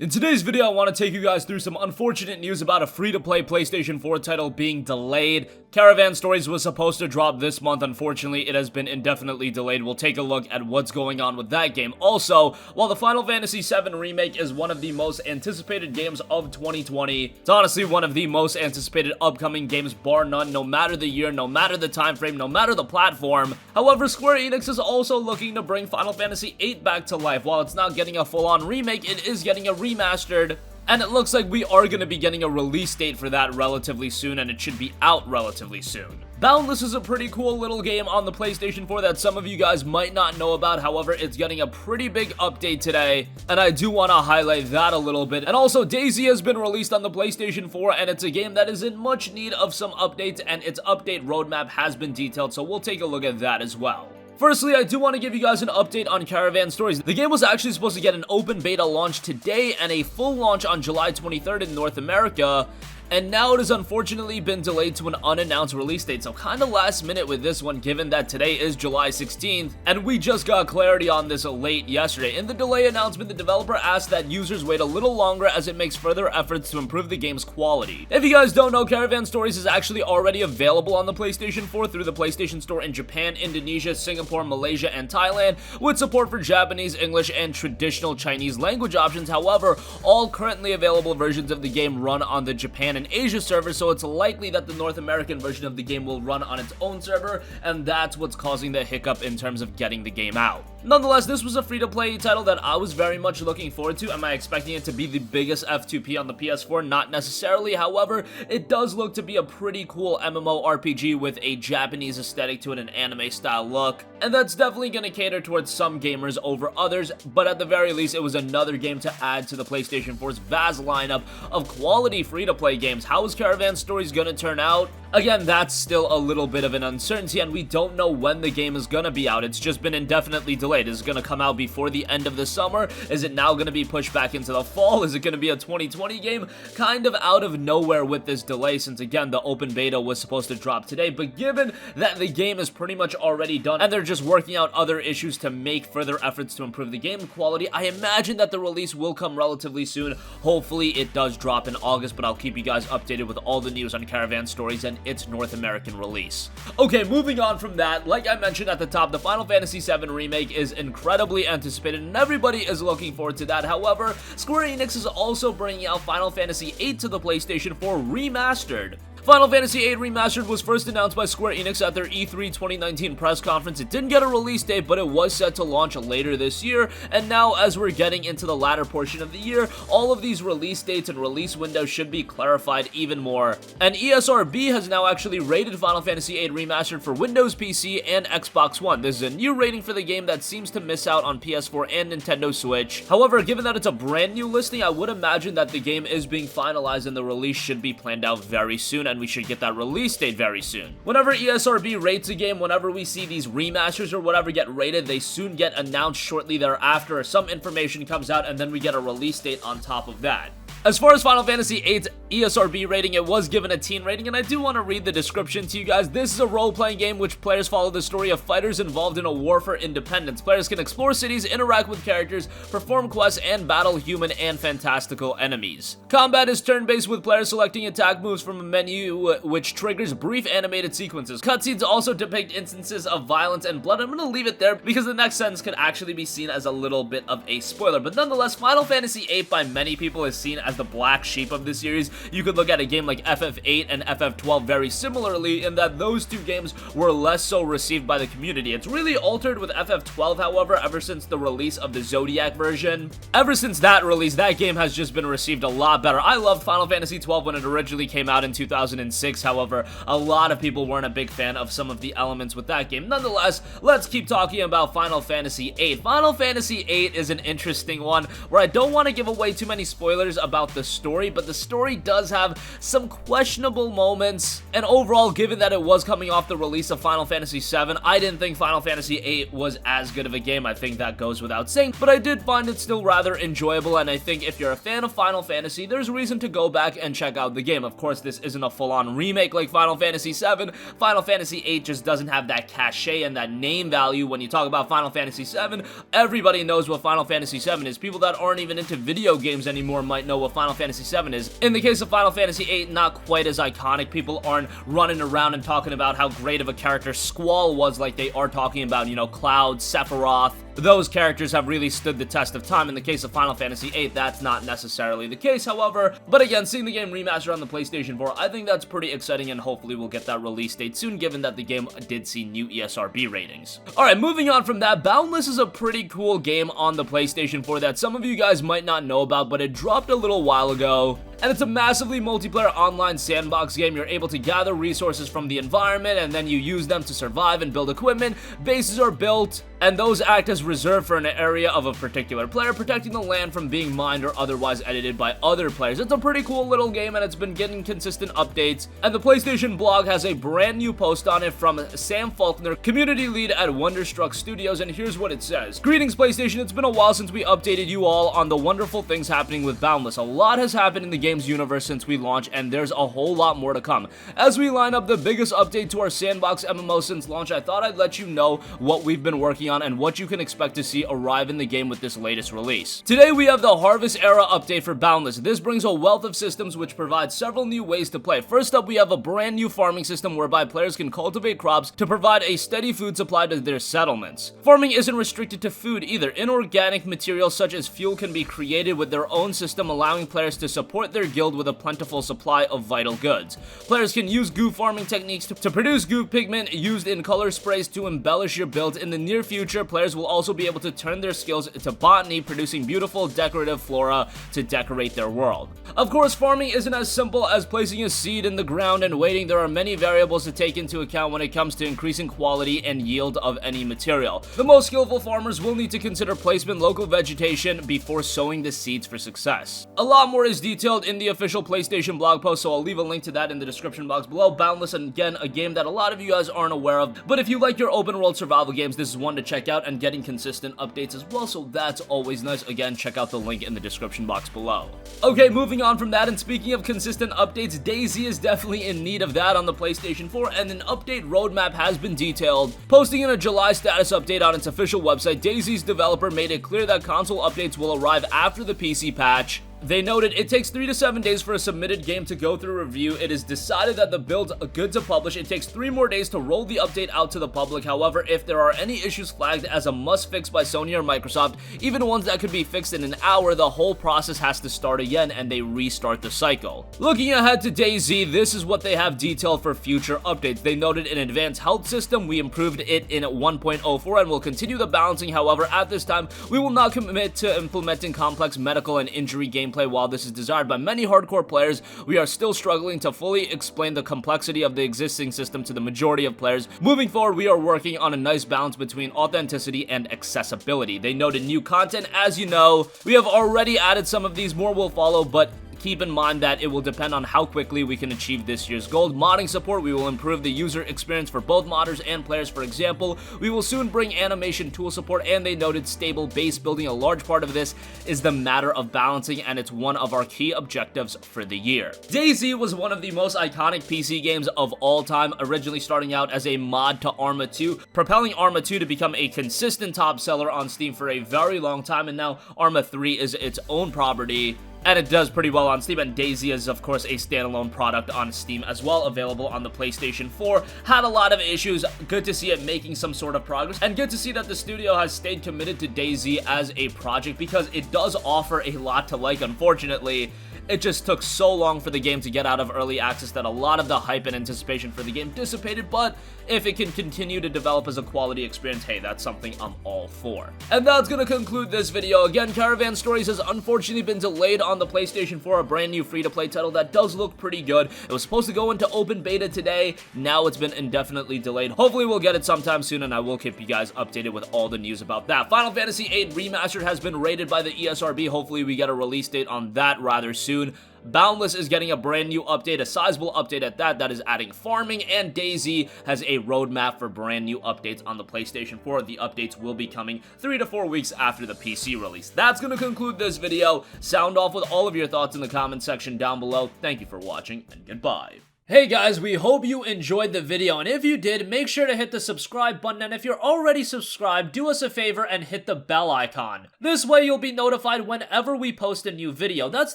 In today's video, I want to take you guys through some unfortunate news about a free-to-play PlayStation 4 title being delayed. Caravan Stories was supposed to drop this month. Unfortunately, it has been indefinitely delayed. We'll take a look at what's going on with that game. Also, while the Final Fantasy VII Remake is one of the most anticipated games of 2020, it's honestly one of the most anticipated upcoming games bar none, no matter the year, no matter the time frame, no matter the platform. However, Square Enix is also looking to bring Final Fantasy VIII back to life. While it's not getting a full-on remake, it is getting a remastered, and it looks like we are going to be getting a release date for that relatively soon, and it should be out relatively soon. Boundless is a pretty cool little game on the PlayStation 4 that some of you guys might not know about. However, it's getting a pretty big update today, and I do want to highlight that a little bit. And also, DayZ has been released on the PlayStation 4, and it's a game that is in much need of some updates, and its update roadmap has been detailed, so we'll take a look at that as well. Firstly, I do want to give you guys an update on Caravan Stories. The game was actually supposed to get an open beta launch today and a full launch on July 23rd in North America, and now it has unfortunately been delayed to an unannounced release date, so kinda last minute with this one, given that today is July 16th, and we just got clarity on this late yesterday. In the delay announcement, the developer asked that users wait a little longer as it makes further efforts to improve the game's quality. If you guys don't know, Caravan Stories is actually already available on the PlayStation 4 through the PlayStation Store in Japan, Indonesia, Singapore, Malaysia, and Thailand, with support for Japanese, English, and traditional Chinese language options. However, all currently available versions of the game run on the Japan and Asia server, so it's likely that the North American version of the game will run on its own server, and that's what's causing the hiccup in terms of getting the game out. Nonetheless, this was a free-to-play title that I was very much looking forward to. Am I expecting it to be the biggest F2P on the PS4? Not necessarily. However, it does look to be a pretty cool MMORPG with a Japanese aesthetic to it, an anime-style look, and that's definitely going to cater towards some gamers over others, but at the very least, it was another game to add to the PlayStation 4's vast lineup of quality free-to-play games. How is Caravan Stories going to turn out? Again, that's still a little bit of an uncertainty, and we don't know when the game is going to be out. It's just been indefinitely delayed. Is it going to come out before the end of the summer? Is it now going to be pushed back into the fall? Is it going to be a 2020 game? Kind of out of nowhere with this delay, since again, the open beta was supposed to drop today, but given that the game is pretty much already done, and they're just working out other issues to make further efforts to improve the game quality, I imagine that the release will come relatively soon. Hopefully, it does drop in August, but I'll keep you guys updated with all the news on Caravan Stories and its North American release. Okay, moving on from that, like I mentioned at the top, the Final Fantasy VII Remake is incredibly anticipated, and everybody is looking forward to that. However, Square Enix is also bringing out Final Fantasy VIII to the PlayStation 4 Remastered. Final Fantasy VIII Remastered was first announced by Square Enix at their E3 2019 press conference. It didn't get a release date, but it was set to launch later this year, and now as we're getting into the latter portion of the year, all of these release dates and release windows should be clarified even more. And ESRB has now actually rated Final Fantasy VIII Remastered for Windows PC and Xbox One. This is a new rating for the game that seems to miss out on PS4 and Nintendo Switch. However, given that it's a brand new listing, I would imagine that the game is being finalized and the release should be planned out very soon, and we should get that release date very soon. Whenever ESRB rates a game, whenever we see these remasters or whatever get rated, they soon get announced shortly thereafter. Some information comes out, and then we get a release date on top of that. As far as Final Fantasy VIII's ESRB rating, it was given a teen rating, and I do want to read the description to you guys. This is a role-playing game which players follow the story of fighters involved in a war for independence. Players can explore cities, interact with characters, perform quests, and battle human and fantastical enemies. Combat is turn-based, with players selecting attack moves from a menu which triggers brief animated sequences. Cutscenes also depict instances of violence and blood. I'm going to leave it there because the next sentence could actually be seen as a little bit of a spoiler, but nonetheless, Final Fantasy VIII by many people is seen as the black sheep of the series. You could look at a game like FF8 and FF12 very similarly, in that those two games were less so received by the community. It's really altered with FF12, however, ever since the release of the Zodiac version. Ever since that release, that game has just been received a lot better. I loved Final Fantasy XII when it originally came out in 2006, however, a lot of people weren't a big fan of some of the elements with that game. Nonetheless, let's keep talking about Final Fantasy VIII. Final Fantasy VIII is an interesting one where I don't want to give away too many spoilers about about the story, but the story does have some questionable moments, and overall, given that it was coming off the release of Final Fantasy VII, I didn't think Final Fantasy VIII was as good of a game. I think that goes without saying, but I did find it still rather enjoyable, and I think if you're a fan of Final Fantasy, there's reason to go back and check out the game. Of course, this isn't a full-on remake like Final Fantasy VII. Final Fantasy VIII just doesn't have that cachet and that name value. When you talk about Final Fantasy VII, everybody knows what Final Fantasy VII is. People that aren't even into video games anymore might know what Final Fantasy VII is. In the case of Final Fantasy VIII, not quite as iconic. People aren't running around and talking about how great of a character Squall was like they are talking about, you know, Cloud, Sephiroth. Those characters have really stood the test of time. In the case of Final Fantasy VIII, that's not necessarily the case, however. But again, seeing the game remastered on the PlayStation 4, I think that's pretty exciting, and hopefully we'll get that release date soon, given that the game did see new ESRB ratings. Alright, moving on from that, Boundless is a pretty cool game on the PlayStation 4 that some of you guys might not know about, but it dropped a little while ago. And it's a massively multiplayer online sandbox game. You're able to gather resources from the environment, and then you use them to survive and build equipment. Bases are built, and those act as reserve for an area of a particular player, protecting the land from being mined or otherwise edited by other players. It's a pretty cool little game, and it's been getting consistent updates. And the PlayStation blog has a brand new post on it from Sam Faulkner, community lead at Wonderstruck Studios, and here's what it says. Greetings, PlayStation. It's been a while since we updated you all on the wonderful things happening with Boundless. A lot has happened in the game's universe since we launched, and there's a whole lot more to come. As we line up the biggest update to our sandbox MMO since launch, I thought I'd let you know what we've been working on and what you can expect to see arrive in the game with this latest release. Today we have the Harvest Era update for Boundless. This brings a wealth of systems which provide several new ways to play. First up, we have a brand new farming system whereby players can cultivate crops to provide a steady food supply to their settlements. Farming isn't restricted to food either. Inorganic materials such as fuel can be created with their own system, allowing players to support their guild with a plentiful supply of vital goods. Players can use goo farming techniques to produce goo pigment used in color sprays to embellish your build. In the near future, players will also be able to turn their skills to botany, producing beautiful decorative flora to decorate their world. Of course, farming isn't as simple as placing a seed in the ground and waiting. There are many variables to take into account when it comes to increasing quality and yield of any material. The most skillful farmers will need to consider placement, local vegetation before sowing the seeds for success. A lot more is detailed in the official PlayStation blog post, so I'll leave a link to that in the description box below. Boundless, and again, a game that a lot of you guys aren't aware of, but if you like your open world survival games, this is one to check out, and getting consistent updates as well, so that's always nice. Again, check out the link in the description box below. Okay, moving on from that, and speaking of consistent updates, DayZ is definitely in need of that on the PlayStation 4, and an update roadmap has been detailed. Posting in a July status update on its official website, DayZ's developer made it clear that console updates will arrive after the PC patch. They noted it takes 3 to 7 days for a submitted game to go through review. It is decided that the build's good to publish. It takes 3 more days to roll the update out to the public. However, if there are any issues flagged as a must fix by Sony or Microsoft, even ones that could be fixed in an hour, the whole process has to start again and they restart the cycle. Looking ahead to DayZ, this is what they have detailed for future updates. They noted an advanced health system. We improved it in 1.04 and will continue the balancing. However, at this time, we will not commit to implementing complex medical and injury gameplay. While this is desired by many hardcore players, we are still struggling to fully explain the complexity of the existing system to the majority of players. Moving forward, we are working on a nice balance between authenticity and accessibility. They noted new content. As you know, we have already added some of these, more will follow, but keep in mind that it will depend on how quickly we can achieve this year's goal. Modding support, we will improve the user experience for both modders and players. For example, we will soon bring animation tool support, and they noted stable base building. A large part of this is the matter of balancing, and it's one of our key objectives for the year. DayZ was one of the most iconic PC games of all time, originally starting out as a mod to Arma 2, propelling Arma 2 to become a consistent top seller on Steam for a very long time, and now Arma 3 is its own property. And it does pretty well on Steam, and DayZ is of course a standalone product on Steam as well, available on the PlayStation 4. Had a lot of issues. Good to see it making some sort of progress, and good to see that the studio has stayed committed to DayZ as a project, because it does offer a lot to like. Unfortunately, it just took so long for the game to get out of early access that a lot of the hype and anticipation for the game dissipated, but if it can continue to develop as a quality experience, hey, that's something I'm all for. And that's gonna conclude this video. Again, Caravan Stories has unfortunately been delayed on the PlayStation 4, a brand new free-to-play title that does look pretty good. It was supposed to go into open beta today. Now it's been indefinitely delayed. Hopefully we'll get it sometime soon, and I will keep you guys updated with all the news about that. Final Fantasy VIII Remastered has been rated by the ESRB. Hopefully we get a release date on that rather soon. soon. Boundless is getting a brand new update, a sizable update at that is adding farming, and DayZ has a roadmap for brand new updates on the PlayStation 4. The updates will be coming 3 to 4 weeks after the PC release. That's going to conclude this video. Sound off with all of your thoughts in the comment section down below. Thank you for watching, and goodbye. Hey guys, we hope you enjoyed the video, and if you did, make sure to hit the subscribe button, and if you're already subscribed, do us a favor and hit the bell icon. This way you'll be notified whenever we post a new video. That's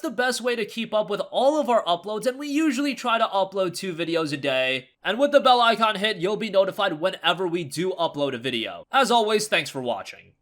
the best way to keep up with all of our uploads, and we usually try to upload 2 videos a day. And with the bell icon hit, you'll be notified whenever we do upload a video. As always, thanks for watching.